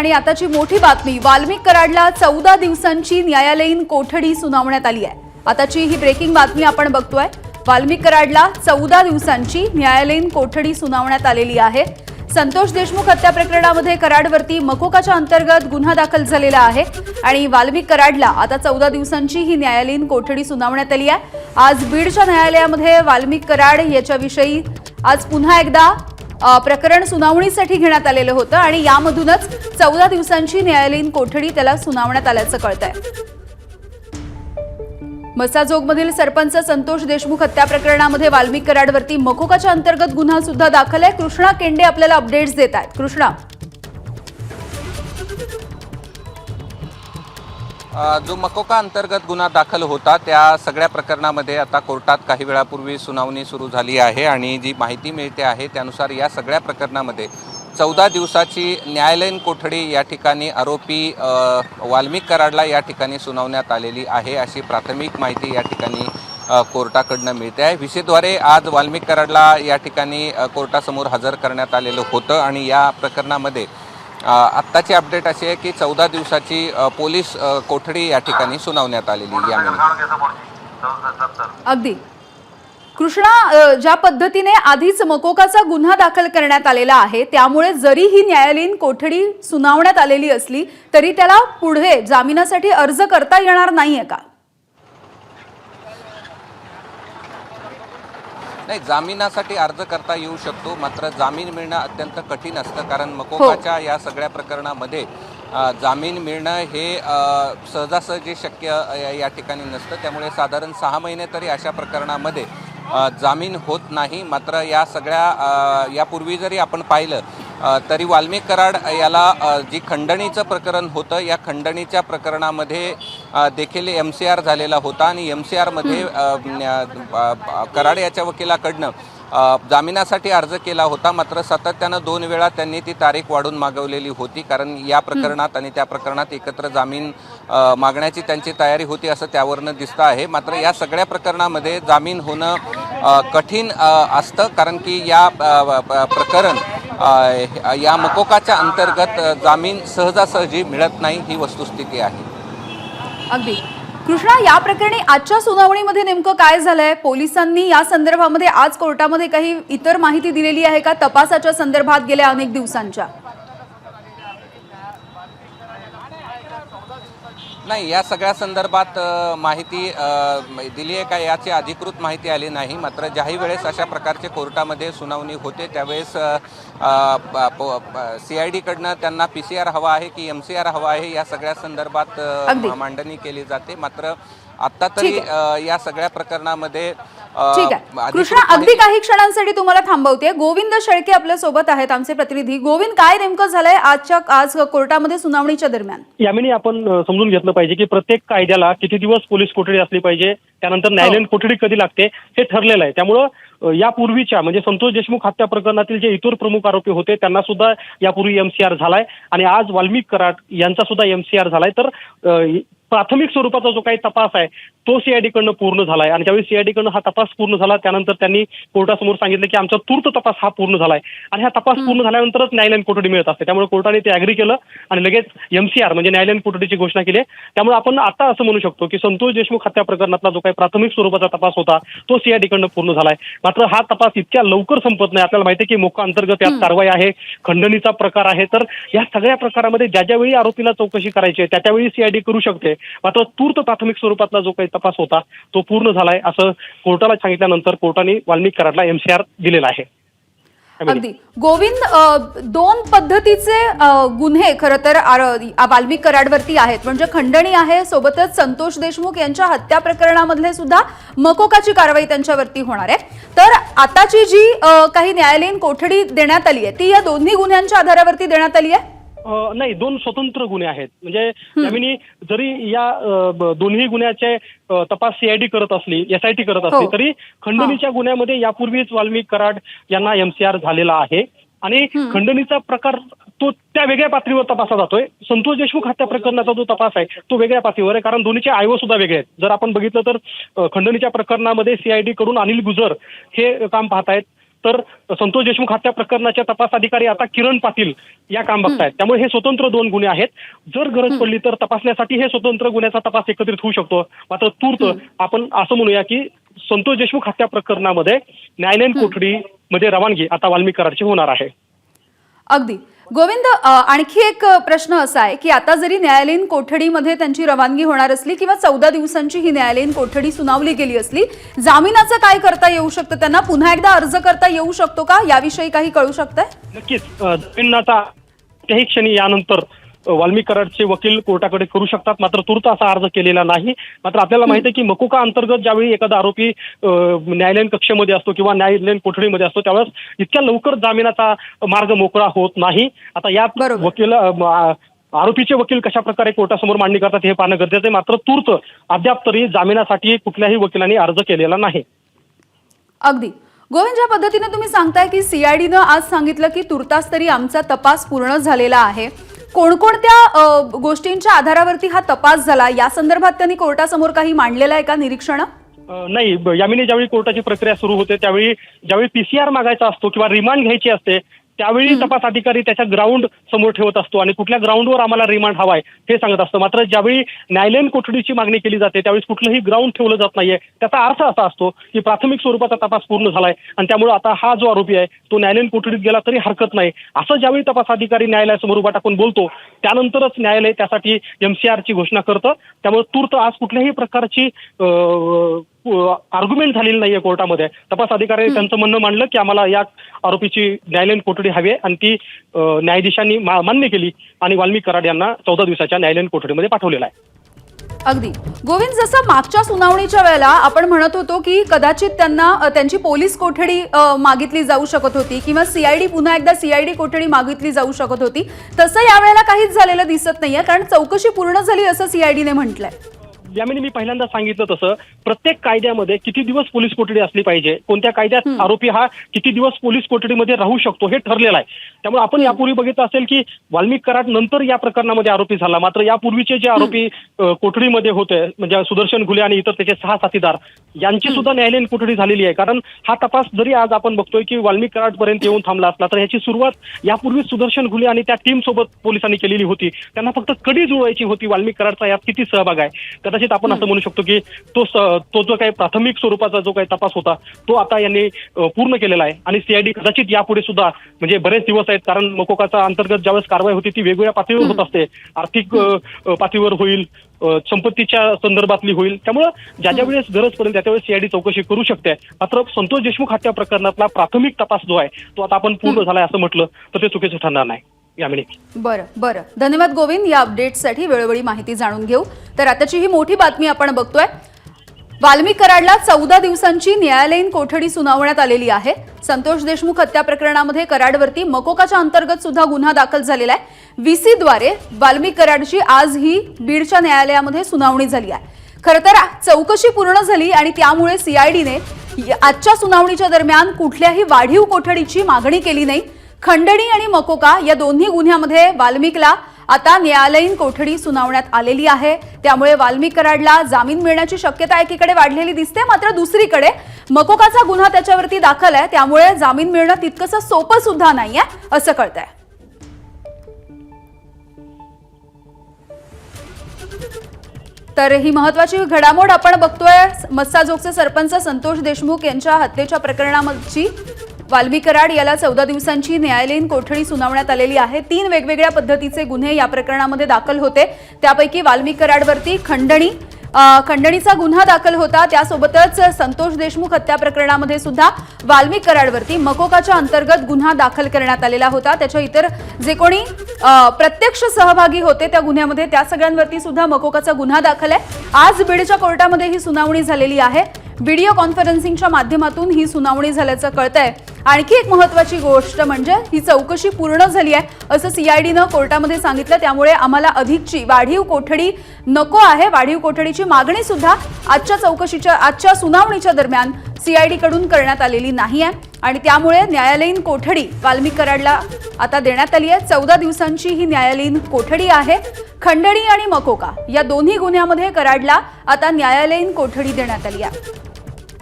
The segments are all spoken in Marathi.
आणि आताची मोठी बातमी, वाल्मिक कराडला 14 दिवसांची न्यायालयीन कोठडी सुनावण्यात आली आहे। आताची ही ब्रेकिंग बातमी आपण बघतोय। वाल्मिक कराडला 14 दिवसांची न्यायालयीन कोठडी सुनावण्यात आलेली आहे। संतोष देशमुख हत्या प्रकरणामध्ये कराडवरती मकोकाच्या अंतर्गत गुन्हा दाखल झालेला आहे आणि वाल्मिक कराडला आता 14 दिवसांची ही न्यायालयीन कोठडी सुनावण्यात आली आहे। आज बीडच्या न्यायालयामध्ये वाल्मिक कराड याच्याविषयी आज पुन्हा एकदा प्रकरण सुनावणीसाठी घेण्यात आलेलं होतं आणि यामधूनच 14 दिवसांची न्यायालयीन कोठडी त्याला सुनावण्यात आल्याचं कळतंय। मसाजोगमधील सरपंच संतोष देशमुख हत्या प्रकरणामध्ये वाल्मिक कराडवरती मकोकाच्या अंतर्गत गुन्हा सुद्धा दाखल आहे। कृष्णा केंडे आपल्याला अपडेट्स देत आहेत। कृष्णा, जो मकोका अंतर्गत गुन्हा दाखल होता त्या सगळ्या प्रकरणामध्ये आता कोर्टात काही वेळापूर्वी सुनावणी सुरू झाली आहे आणि जी माहिती मिळते आहे त्यानुसार या सगळ्या प्रकरणामध्ये 14 दिवसाची न्यायालयीन कोठडी या ठिकाणी आरोपी वाल्मिक कराडला या ठिकाणी सुनावण्यात आलेली आहे, अशी प्राथमिक माहिती या ठिकाणी कोर्टाकडनं मिळते आहे। व्हीसीद्वारे आज वाल्मिक कराडला या ठिकाणी कोर्टासमोर हजर करण्यात आलेलं होतं आणि या प्रकरणामध्ये आत्ताची अपडेट अशी आहे की 14 दिवसाची पोलीस कोठडी या ठिकाणी सुनावण्यात आलेली अगदी कृष्णा, ज्या पद्धतीने आधीच मकोकाचा गुन्हा दाखल करण्यात आलेला आहे त्यामुळे जरी ही न्यायालयीन कोठडी सुनावण्यात आलेली असली तरी त्याला पुढे जामिनासाठी अर्ज करता येणार नाहीये का? नाही, जामिनासाठी अर्ज करता येऊ शकतो, मात्र जामीन मिळणं अत्यंत कठीण असतं कारण मकोकाच्या या सगळ्या प्रकरणामध्ये जामीन मिळणं हे सहजासहजी शक्य या ठिकाणी नसतं। त्यामुळे साधारण 6 महिने तरी अशा प्रकरणामध्ये जामीन होत नाही। मात्र या सगळ्या यापूर्वी जरी आपण पाहिलं तरी वाल्मिक कराड याला जी खंडणीचं प्रकरण होतं या खंडणीच्या प्रकरणामध्ये देखील MCR झालेला होता आणि MCRमध्ये कराड याच्या वकिलाकडनं जामिनासाठी अर्ज केला होता, मात्र सातत्यानं 2 वेळा त्यांनी ती तारीख वाढून मागवलेली होती कारण या प्रकरणात आणि त्या प्रकरणात एकत्र जामीन मागण्याची त्यांची तयारी होती असं त्यावरनं दिसतं आहे। मात्र या सगळ्या प्रकरणामध्ये जामीन होणं कठीण असतं कारण की या प्रकरण या मकोकाच्या अंतर्गत जामीन सहजासहजी मिळत नाही, ही वस्तुस्थिती आहे। अगदी कृष्णा, या प्रकरणी आजच्या सुनावणीमध्ये नेमकं काय झालंय? पोलिसांनी या संदर्भामध्ये आज कोर्टामध्ये काही इतर माहिती दिलेली आहे का तपासाच्या संदर्भात गेल्या अनेक दिवसांच्या? नाही, या सगळ्या संदर्भात माहिती दिली आहे का याची अधिकृत माहिती आली नाही। मात्र ज्याही वेळेस अशा प्रकारचे कोर्टामध्ये सुनावणी होते त्यावेळेस CID कडनं त्यांना PCR हवा आहे की MCR हवा आहे या सगळ्या संदर्भात मांडणी केली जाते। मात्र आता तरी या सगळ्या प्रकरणामध्ये ठीक आहे कृष्णा, अगदी काही क्षणांसाठी तुम्हाला थांबवते। गोविंद शेळके आपल्या सोबत आहेत, आमचे प्रतिनिधी। गोविंद, काय नेमकं झालंय आज कोर्टामध्ये सुनावणीच्या दरम्यान? यामिनी, आपण समजून घेतलं पाहिजे की प्रत्येक कायद्याला किती दिवस पोलीस कोठडी असली पाहिजे, त्यानंतर न्यायालयीन कोठडी कधी लागते हे ठरलेलं आहे। त्यामुळं यापूर्वीच्या म्हणजे संतोष देशमुख हत्या प्रकरणातील जे इतर प्रमुख आरोपी होते त्यांना सुद्धा यापूर्वी MCR झालाय आणि आज वाल्मिक कराड यांचा सुद्धा MCR झालाय। तर प्राथमिक स्वरूपाचा जो काही तपास आहे तो CID कडनं पूर्ण झालाय आणि ज्यावेळी CID कडनं हा तपास पूर्ण झाला त्यानंतर त्यांनी कोर्टासमोर सांगितलं की आमचा तूर्त तपास हा पूर्ण झालाय आणि हा तपास पूर्ण झाल्यानंतरच न्यायालयीन कोठडी मिळत असते। त्यामुळे कोर्टाने ते ॲग्री केलं आणि लगेच MCR म्हणजे न्यायालयीन कोठडीची घोषणा केली। त्यामुळे आपण आता असं म्हणू शकतो की संतोष देशमुख हत्या प्रकरणातला जो काही प्राथमिक स्वरूपाचा तपास होता तो CID कडनं पूर्ण झालाय। मात्र हा तपास इतक्या लवकर संपत नाही। आपल्याला माहिती आहे की मोका अंतर्गत यात कारवाई आहे, खंडणीचा प्रकार आहे। तर या सगळ्या प्रकारामध्ये ज्यावेळी आरोपीला चौकशी करायची आहे त्यावेळी CID करू शकते। मात्र तूर्त प्राथमिक स्वरूपातला जो काही तपास होता तो पूर्ण झालाय असं कोर्टाला सांगितल्यानंतर कोर्टाने वाल्मिक कराडला MCR दिलेला आहे। अगदी गोविंद, 2 पद्धतीचे गुन्हे खरं तर वाल्मिक कराडवरती आहेत, म्हणजे खंडणी आहे, सोबतच संतोष देशमुख यांच्या हत्या प्रकरणामधले सुद्धा मकोकाची कारवाई त्यांच्यावरती होणार आहे। तर आताची जी काही न्यायालयीन कोठडी देण्यात आली आहे ती या दोन्ही गुन्ह्यांच्या आधारावरती देण्यात आली आहे? नाही, 2 स्वतंत्र गुन्हे आहेत। म्हणजे यामिनी, जरी या दोन्ही गुन्ह्याचे तपास CID करत असली, SIT करत असली तरी खंडणीच्या गुन्ह्यामध्ये यापूर्वीच वाल्मिक कराड यांना MCR झालेला आहे आणि खंडणीचा प्रकार तो त्या वेगळ्या पातळीवर तपासला जातोय। संतोष देशमुख हत्या प्रकरणाचा जो तपास आहे तो वेगळ्या पातळीवर आहे कारण दोन्हीचे आयोग सुद्धा वेगळे आहेत। जर आपण बघितलं तर खंडणीच्या प्रकरणामध्ये CID कडून अनिल गुजर हे काम पाहतायत, तर संतोष देशमुख हत्या प्रकरणाचे तपास अधिकारी आता किरण पाटील या काम बघतायत. त्यामुळे हे स्वतंत्र 2 गुन्हे आहेत. जर गरज पडली तर तपासण्यासाठी हे स्वतंत्र गुन्ह्याचा तपास एकत्रित होऊ शकतो. मात्र तूर्त आपण असं म्हणूया की संतोष देशमुख हत्या प्रकरणामध्ये न्यायालयीन कोठडीमध्ये रवानगी आता वाल्मिक कराडची होणार आहे. अगदी गोविंद, आणखी एक प्रश्न असा आहे की आता जरी न्यायालयीन कोठडीमध्ये त्यांची रवानगी होणार असली किंवा 14 दिवसांची ही न्यायालयीन कोठडी सुनावली गेली असली, जामिनाचं काय करता येऊ शकतं? त्यांना पुन्हा एकदा अर्ज करता येऊ शकतो का? याविषयी काही कळू शकतंय? नक्कीच जामिनाचा त्याही क्षणी यानंतर वाल्मिक कराडचे वकील कोर्टाकडे करू शकतात. मात्र तूर्त असा अर्ज केलेला नाही. मात्र आपल्याला माहिती आहे की मकोका अंतर्गत ज्यावेळी एखादा आरोपी न्यायालयीन कक्षेमध्ये असतो किंवा न्यायालयीन कोठडीमध्ये असतो त्यावेळेस इतक्या लवकर जामिनाचा मार्ग मोकळा होत नाही. आता यात वकील आरोपीचे वकील कशा प्रकारे कोर्टासमोर मांडणी करतात हे पाहणं गरजेचं आहे. मात्र तूर्त अद्याप तरी जामिनासाठी कुठल्याही वकिलांनी अर्ज केलेला नाही. अगदी गोविंद, ज्या पद्धतीने तुम्ही सांगताय की सीआयडीनं आज सांगितलं की तुर्तास तरी आमचा तपास पूर्ण झालेला आहे, कोणकोणत्या गोष्टींच्या आधारावरती हा तपास झाला या संदर्भात त्यांनी कोर्टासमोर काही मांडलेलं आहे का निरीक्षण? नाही, यामिनी ज्यावेळी कोर्टाची प्रक्रिया सुरू होते त्यावेळी ज्यावेळी पीसीआर मागायचा असतो किंवा रिमांड घ्यायची असते त्यावेळी तपास अधिकारी त्याच्या ग्राउंड समोर ठेवत असतो आणि कुठल्या ग्राउंडवर आम्हाला रिमांड हवाय हे सांगत असतं. मात्र ज्यावेळी न्यायालयीन कोठडीची मागणी केली जाते त्यावेळी कुठलंही ग्राउंड ठेवलं जात नाहीये. त्याचा अर्थ असा असतो की प्राथमिक स्वरूपाचा तपास पूर्ण झालाय आणि त्यामुळे आता हा जो आरोपी आहे तो न्यायालयीन कोठडीत गेला तरी हरकत नाही असं ज्यावेळी तपास अधिकारी न्यायालयासमोर उभा टाकून बोलतो त्यानंतरच न्यायालय त्यासाठी MCRची घोषणा करतं. त्यामुळे तूर्त आज कुठल्याही प्रकारची आर्ग्युमेंट झालेली नाहीये कोर्टामध्ये. तपास अधिकाऱ्यांनी त्यांचं म्हणणं मांडलं की आम्हाला या आरोपीची न्यायालयीन कोठडी हवी आहे आणि ती न्यायाधीशांनी मान्य केली आणि वाल्मिक कराड यांना 14 दिवसाच्या न्यायालयीन कोठडीमध्ये पाठवलेला आहे. अगदी गोविंद, जसं मागच्या सुनावणीच्या वेळेला आपण म्हणत होतो की कदाचित त्यांना त्यांची पोलीस कोठडी मागितली जाऊ शकत होती किंवा सीआयडी पुन्हा एकदा सीआयडी कोठडी मागितली जाऊ शकत होती, तसं यावेळेला काहीच झालेलं दिसत नाहीये कारण चौकशी पूर्ण झाली असं सीआयडीने म्हटलंय. यामिनी मी पहिल्यांदा सांगितलं तसं प्रत्येक कायद्यामध्ये किती दिवस पोलीस कोठडी असली पाहिजे, कोणत्या कायद्यात आरोपी हा किती दिवस पोलीस कोठडीमध्ये राहू शकतो हे ठरलेलं आहे. त्यामुळे आपण यापूर्वी बघितलं असेल की वाल्मिक कराड नंतर या प्रकरणामध्ये आरोपी झाला. मात्र यापूर्वीचे जे आरोपी कोठडीमध्ये होते म्हणजे सुदर्शन घुले आणि इतर त्याचे 6 साथीदार यांची सुद्धा न्यायालयीन कोठडी झालेली आहे. कारण हा तपास जरी आज आपण बघतोय की वाल्मिक कराड पर्यंत येऊन थांबला असला तर याची सुरुवात यापूर्वी सुदर्शन घुले आणि त्या टीम सोबत पोलिसांनी केलेली होती. त्यांना फक्त कडी जुळवायची होती वाल्मिक कराडचा यात किती सहभाग आहे. कदाचित आपण असं म्हणू शकतो की तो जो काही प्राथमिक स्वरूपाचा जो काही तपास होता तो आता यांनी पूर्ण केलेला आहे आणि सीआयडी कदाचित यापुढे सुद्धा म्हणजे बरेच दिवस आहेत कारण मकोकाचा अंतर्गत ज्यावेळेस कारवाई होती ती वेगवेगळ्या पातळीवर होत असते. आर्थिक पातळीवर होईल, संपत्तीच्या संदर्भातली होईल. त्यामुळे ज्या वेळेस गरज पडेल त्या वेळेस सीआयडी चौकशी करू शकते. मात्र संतोष देशमुख हत्या प्रकरणातला प्राथमिक तपास जो आहे तो आता आपण पूर्ण झालाय असं म्हटलं तर ते चुकीचं ठरणार नाही. बरं, धन्यवाद गोविंद. या अपडेट्ससाठी वेळोवेळी माहिती जाणून घेऊ. तर आताची ही मोठी बातमी आपण बघतोय. वाल्मिक कराडला 14 दिवसांची न्यायालयीन कोठडी सुनावण्यात आलेली आहे. संतोष देशमुख हत्या प्रकरणामध्ये कराडवरती मकोकाच्या अंतर्गत सुद्धा गुन्हा दाखल झालेला आहे. VC द्वारे वाल्मिक कराडची आज ही बीडच्या न्यायालयामध्ये सुनावणी झाली आहे. खरं तर चौकशी पूर्ण झाली आणि त्यामुळे सीआयडीने आजच्या सुनावणीच्या दरम्यान कुठल्याही वाढीव कोठडीची मागणी केली नाही. खंडणी आणि मकोका या दोन्ही गुन्ह्यामध्ये वाल्मिकला आता न्यायालयीन कोठडी सुनावण्यात आलेली आहे. त्यामुळे वाल्मिक कराडला जामीन मिळण्याची शक्यता एकीकडे वाढलेली दिसते. मात्र दुसरीकडे मकोकाचा गुन्हा त्याच्यावरती दाखल आहे त्यामुळे जामीन मिळणं तितकंसं सोपं सुद्धा नाहीये असं कळतंय. तर ही महत्वाची घडामोड आपण बघतोय. मस्साजोगचे सरपंच संतोष देशमुख यांच्या हत्येच्या प्रकरणाची वाल्मिक कराड याला 14 दिवसांची न्यायालयीन कोठडी सुनावण्यात आलेली आहे. 3 वेगवेगळ्या पद्धतीचे गुन्हे या प्रकरणामध्ये दाखल होते. त्यापैकी वाल्मिक कराडवरती खंडणीचा गुन्हा दाखल होता. त्यासोबतच संतोष देशमुख हत्या प्रकरणामध्ये सुद्धा वाल्मिक कराडवरती मकोकाच्या अंतर्गत गुन्हा दाखल करण्यात आलेला होता. त्याच्या इतर जे कोणी प्रत्यक्ष सहभागी होते त्या गुन्ह्यामध्ये त्या सगळ्यांवरती सुद्धा मकोकाचा गुन्हा दाखल आहे. आज बीडच्या कोर्टामध्ये ही सुनावणी झालेली आहे. व्हिडिओ कॉन्फरन्सिंगच्या माध्यमातून ही सुनावणी झाल्याचं कळतंय. आणखी एक महत्त्वाची गोष्ट म्हणजे ही चौकशी पूर्ण झाली आहे असं सीआयडीनं कोर्टामध्ये सांगितलं. त्यामुळे आम्हाला अधिकची वाढीव कोठडी नको आहे. वाढीव कोठडीची मागणी सुद्धा आजच्या सुनावणीच्या दरम्यान सीआयडी कडून करण्यात आलेली नाहीये आणि त्यामुळे न्यायालयीन कोठडी वाल्मिक कराडला आता देण्यात आली आहे. 14 दिवसांची ही न्यायालयीन कोठडी आहे. खंडणी आणि मकोका या दोन्ही गुन्ह्यामध्ये कराडला आता न्यायालयीन कोठडी देण्यात आली आहे.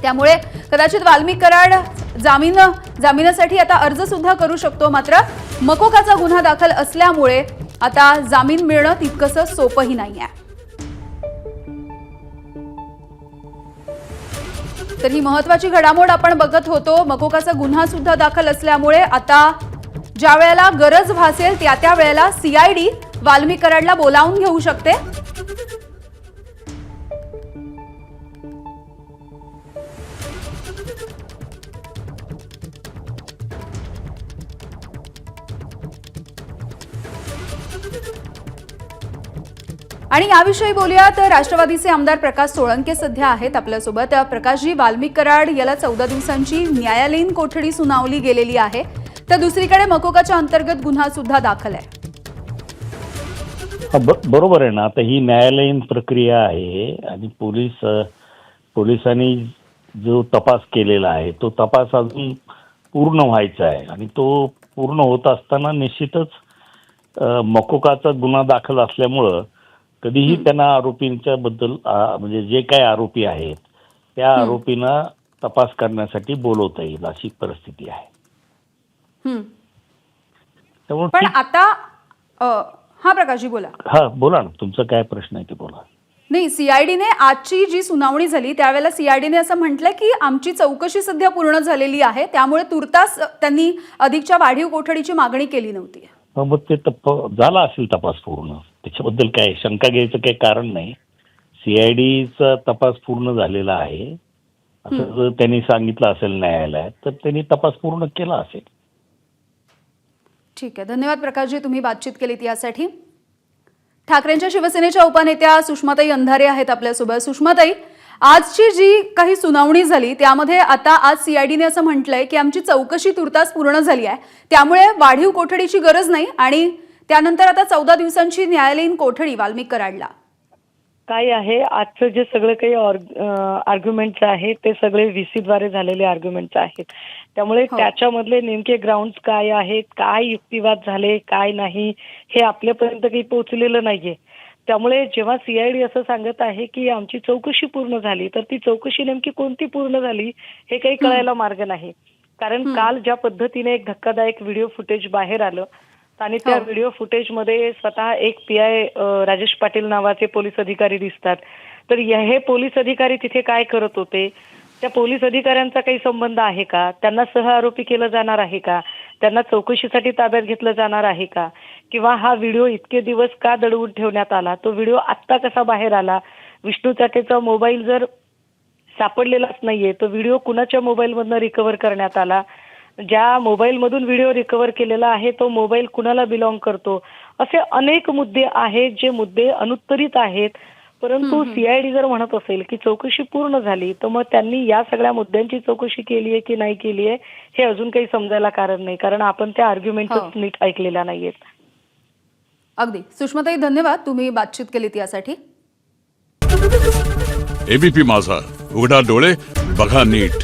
त्यामुळे कदाचित वाल्मिक कराड जामिनासाठी आता अर्ज सुद्धा करू शकतो. मात्र मकोकाचा गुन्हा दाखल असल्यामुळे आता जामीन मिळणं तितकंसं सोपंही नाहीये. तर ही महत्वाची घडामोड आपण बघत होतो. मकोकाचा गुन्हा सुद्धा दाखल असल्यामुळे आता ज्या वेळेला गरज भासेल त्या वेळेला सीआयडी वाल्मिक कराडला बोलावून घेऊ शकते. आणि याविषयी बोलूया तर राष्ट्रवादीचे आमदार प्रकाश सोळंके सध्या आहेत आपल्यासोबत. प्रकाशजी, वाल्मिक कराड याला 14 दिवसांची न्यायालयीन कोठडी सुनावली गेलेली आहे, तर दुसरीकडे मकोकाच्या अंतर्गत गुन्हा सुद्धा दाखल आहे. बरोबर आहे ना. आता ही न्यायालयीन प्रक्रिया आहे आणि पोलिसांनी जो तपास केलेला आहे तो तपास अजून पूर्ण व्हायचा आहे आणि तो पूर्ण होत असताना निश्चितच मकोकाचा गुन्हा दाखल असल्यामुळं कधीही त्यांना आरोपींच्या बद्दल म्हणजे जे काही आरोपी आहेत त्या आरोपींना तपास करण्यासाठी बोलवता येईल अशी परिस्थिती आहे. पण आता हा प्रकाशजी बोला. हा बोला ना, तुमचा काय प्रश्न आहे ते बोला. नाही, सीआयडीने आजची जी सुनावणी झाली त्यावेळेला सीआयडीने असं म्हटलं की आमची चौकशी सध्या पूर्ण झालेली आहे, त्यामुळे तुर्तास त्यांनी अधिकच्या वाढीव कोठडीची मागणी केली नव्हती. मग ते झाला असेल तपास पूर्ण, त्याच्याबद्दल काय शंका घ्यायचं काही कारण नाही. सीआयडीचा तपास पूर्ण झालेला आहे असं जर त्यांनी सांगितलं असेल न्यायालयात तर त्यांनी तपास पूर्ण केला असेल. ठीक आहे, धन्यवाद प्रकाशजी, तुम्ही बातचीत केलीत यासाठी. ठाकरेंच्या शिवसेनेच्या उपनेत्या सुषमाताई अंधारे आहेत आपल्यासोबत. सुषमाताई, आजची जी काही सुनावणी झाली त्यामध्ये आता आज सीआयडीने असं म्हटलंय की आमची चौकशी तुर्तास पूर्ण झाली आहे, त्यामुळे वाढीव कोठडीची गरज नाही आणि त्यानंतर आता 14 दिवसांची न्यायालयीन कोठडी वाल्मिक कराडला. काय आहे, आजचं जे सगळं काही आर्ग्युमेंट्स आहेत ते सगळे व्हीसी द्वारे झालेले आर्ग्युमेंट्स आहेत. त्यामुळे त्याच्यामधले नेमके ग्राउंड्स काय आहेत, काय युक्तिवाद झाले, काय नाही, हे आपल्यापर्यंत काही पोहोचलेलं नाहीये. त्यामुळे जेव्हा सीआयडी असं सांगत आहे की आमची चौकशी पूर्ण झाली, तर ती चौकशी नेमकी कोणती पूर्ण झाली हे काही कळायला मार्ग नाही. कारण काल ज्या पद्धतीने एक धक्कादायक व्हिडिओ फुटेज बाहेर आलं आणि त्या व्हिडिओ फुटेजमध्ये स्वतः एक पीआय राजेश पाटील नावाचे पोलीस अधिकारी दिसतात. तर हे पोलीस अधिकारी तिथे काय करत होते, त्या पोलीस अधिकाऱ्यांचा काही संबंध आहे का, त्यांना सहआरोपी केलं जाणार आहे का, त्यांना चौकशीसाठी ताब्यात घेतलं जाणार आहे का, किंवा हा व्हिडिओ इतके दिवस का दडवून ठेवण्यात आला, तो व्हिडिओ आत्ता कसा बाहेर आला, विष्णू चाटेचा मोबाईल जर सापडलेलाच नाहीये तो व्हिडिओ कुणाच्या मोबाईलमधनं रिकव्हर करण्यात आला, ज्या मोबाईलमधून व्हिडिओ रिकव्हर केलेला आहे तो मोबाईल कुणाला बिलॉंग करतो, असे अनेक मुद्दे आहेत जे मुद्दे अनुत्तरित आहेत. परंतु सीआयडी जर म्हणत असेल की चौकशी पूर्ण झाली तर मग त्यांनी या सगळ्या मुद्द्यांची चौकशी केली आहे की नाही केली आहे हे अजून काही समजायला कारण नाही, कारण आपण त्या आर्ग्युमेंट्स नीट ऐकलेल्या नाहीयेत. अगदी सुषमाताई, धन्यवाद, तुम्ही बातचीत केलीत यासाठी. एबीपी माझा, उघडा डोळे बघा नीट.